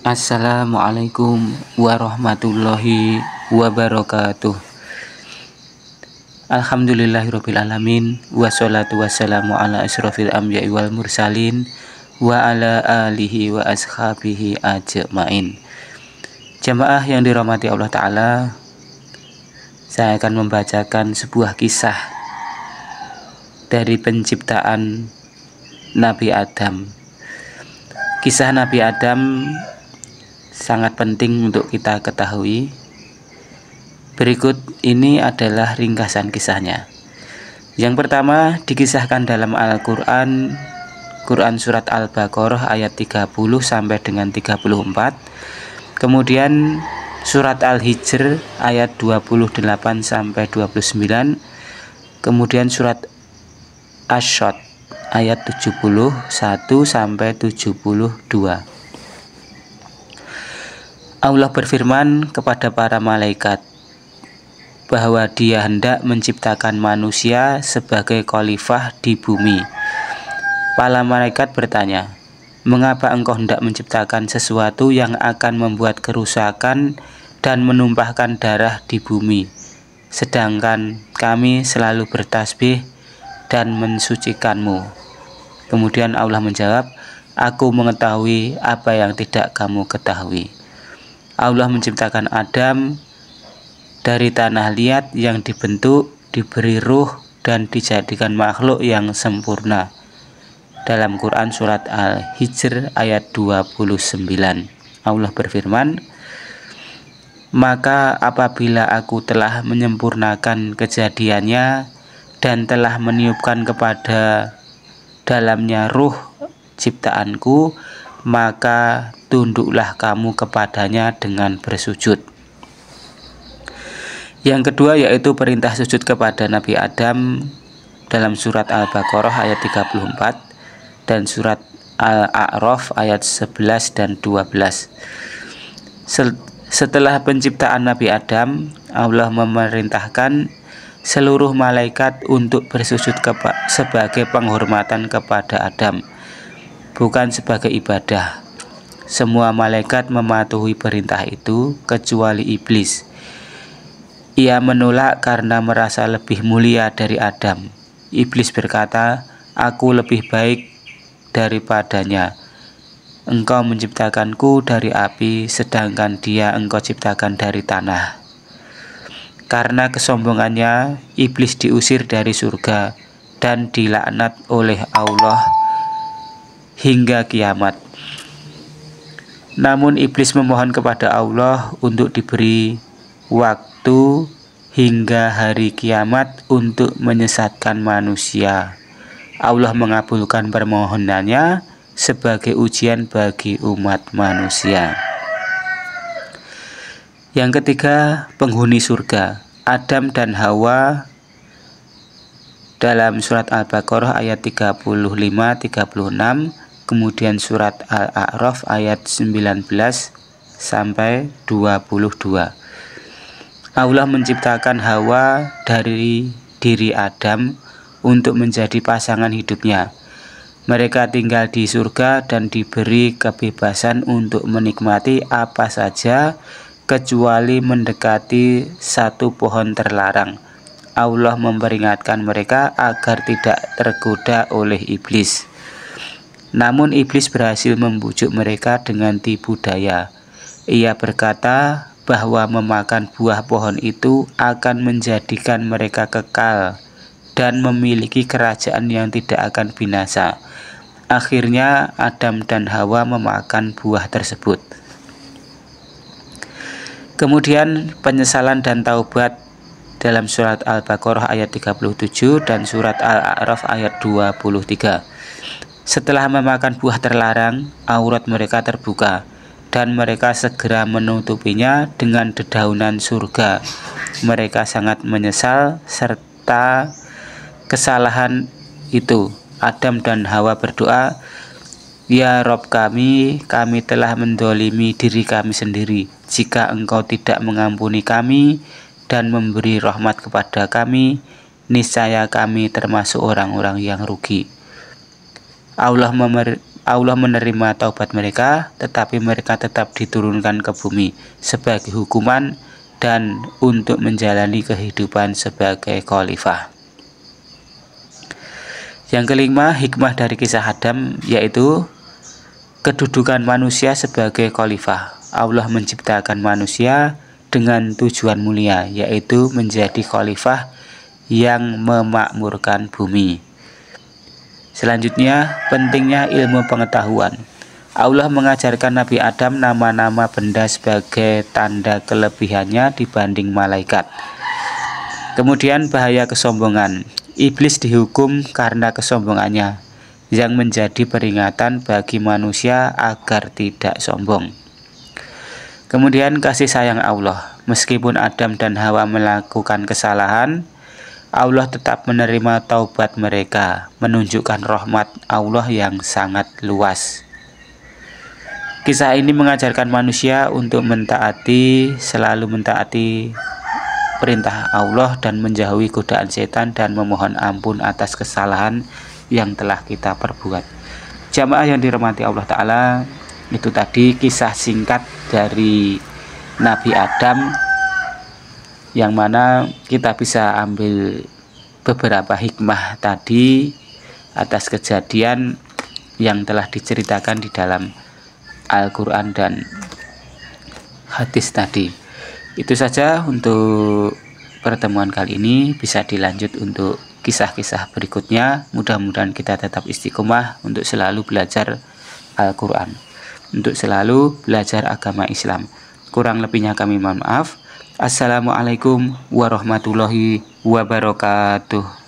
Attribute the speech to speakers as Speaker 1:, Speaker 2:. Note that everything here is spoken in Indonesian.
Speaker 1: Assalamualaikum warahmatullahi wabarakatuh. Alhamdulillahirrabbilalamin. Wassalatu wassalamu ala asyrafil anbiya'i wal mursalin wa ala alihi wa ashabihi ajmain. Jamaah yang dirahmati Allah Ta'ala, saya akan membacakan sebuah kisah dari penciptaan Nabi Adam. Kisah Nabi Adam sangat penting untuk kita ketahui. Berikut ini adalah ringkasan kisahnya. Yang pertama dikisahkan dalam Al-Quran, Quran Surat Al-Baqarah ayat 30 sampai dengan 34. Kemudian Surat Al-Hijr ayat 28 sampai 29. Kemudian Surat Asy-Syad ayat 71 sampai 72. Allah berfirman kepada para malaikat bahwa Dia hendak menciptakan manusia sebagai khalifah di bumi. Para malaikat bertanya, "Mengapa engkau hendak menciptakan sesuatu yang akan membuat kerusakan dan menumpahkan darah di bumi, sedangkan kami selalu bertasbih dan mensucikanmu?" Kemudian Allah menjawab, "Aku mengetahui apa yang tidak kamu ketahui." Allah menciptakan Adam dari tanah liat yang dibentuk, diberi ruh, dan dijadikan makhluk yang sempurna. Dalam Quran Surat Al-Hijr ayat 29, Allah berfirman, "Maka apabila aku telah menyempurnakan kejadiannya dan telah meniupkan kepada dalamnya ruh ciptaanku, maka tunduklah kamu kepadanya dengan bersujud." Yang kedua yaitu perintah sujud kepada Nabi Adam dalam Surat Al-Baqarah ayat 34 dan Surat Al-A'raf ayat 11 dan 12. Setelah penciptaan Nabi Adam, Allah memerintahkan seluruh malaikat untuk bersujud sebagai penghormatan kepada Adam, bukan sebagai ibadah. Semua malaikat mematuhi perintah itu kecuali iblis. Ia menolak karena merasa lebih mulia dari Adam. Iblis berkata, "Aku lebih baik daripadanya. Engkau menciptakanku dari api, sedangkan dia engkau ciptakan dari tanah." Karena kesombongannya, iblis diusir dari surga dan dilaknat oleh Allah hingga kiamat. Namun iblis memohon kepada Allah untuk diberi waktu hingga hari kiamat untuk menyesatkan manusia. Allah mengabulkan permohonannya sebagai ujian bagi umat manusia. Yang ketiga, penghuni surga, Adam dan Hawa dalam Surat Al-Baqarah ayat 35-36. Kemudian Surat Al-A'raf ayat 19 sampai 22. Allah menciptakan Hawa dari diri Adam untuk menjadi pasangan hidupnya. Mereka tinggal di surga dan diberi kebebasan untuk menikmati apa saja kecuali mendekati satu pohon terlarang. Allah memperingatkan mereka agar tidak tergoda oleh iblis. Namun iblis berhasil membujuk mereka dengan tipu daya. Ia berkata bahwa memakan buah pohon itu akan menjadikan mereka kekal dan memiliki kerajaan yang tidak akan binasa. Akhirnya Adam dan Hawa memakan buah tersebut. Kemudian penyesalan dan taubat dalam Surat Al-Baqarah ayat 37 dan Surat Al-A'raf ayat 23. Setelah memakan buah terlarang, aurat mereka terbuka dan mereka segera menutupinya dengan dedaunan surga. Mereka sangat menyesal serta kesalahan itu. Adam dan Hawa berdoa, "Ya Rob kami telah mendolimi diri kami sendiri. Jika engkau tidak mengampuni kami dan memberi rahmat kepada kami, niscaya kami termasuk orang-orang yang rugi." Allah menerima taubat mereka, tetapi mereka tetap diturunkan ke bumi sebagai hukuman dan untuk menjalani kehidupan sebagai khalifah. Yang kelima, hikmah dari kisah Adam yaitu kedudukan manusia sebagai khalifah. Allah menciptakan manusia dengan tujuan mulia, yaitu menjadi khalifah yang memakmurkan bumi. Selanjutnya, pentingnya ilmu pengetahuan. Allah mengajarkan Nabi Adam nama-nama benda sebagai tanda kelebihannya dibanding malaikat. Kemudian bahaya kesombongan. Iblis dihukum karena kesombongannya, yang menjadi peringatan bagi manusia agar tidak sombong. Kemudian kasih sayang Allah. Meskipun Adam dan Hawa melakukan kesalahan, Allah tetap menerima taubat mereka, menunjukkan rahmat Allah yang sangat luas. Kisah ini mengajarkan manusia untuk selalu mentaati perintah Allah dan menjauhi godaan setan dan memohon ampun atas kesalahan yang telah kita perbuat. Jamaah yang dirahmati Allah Ta'ala, itu tadi kisah singkat dari Nabi Adam, yang mana kita bisa ambil beberapa hikmah tadi atas kejadian yang telah diceritakan di dalam Al-Quran dan hadis tadi. Itu saja untuk pertemuan kali ini. Bisa dilanjut untuk kisah-kisah berikutnya. Mudah-mudahan kita tetap istiqomah untuk selalu belajar Al-Quran, untuk selalu belajar agama Islam. Kurang lebihnya kami mohon maaf. Assalamualaikum warahmatullahi wabarakatuh.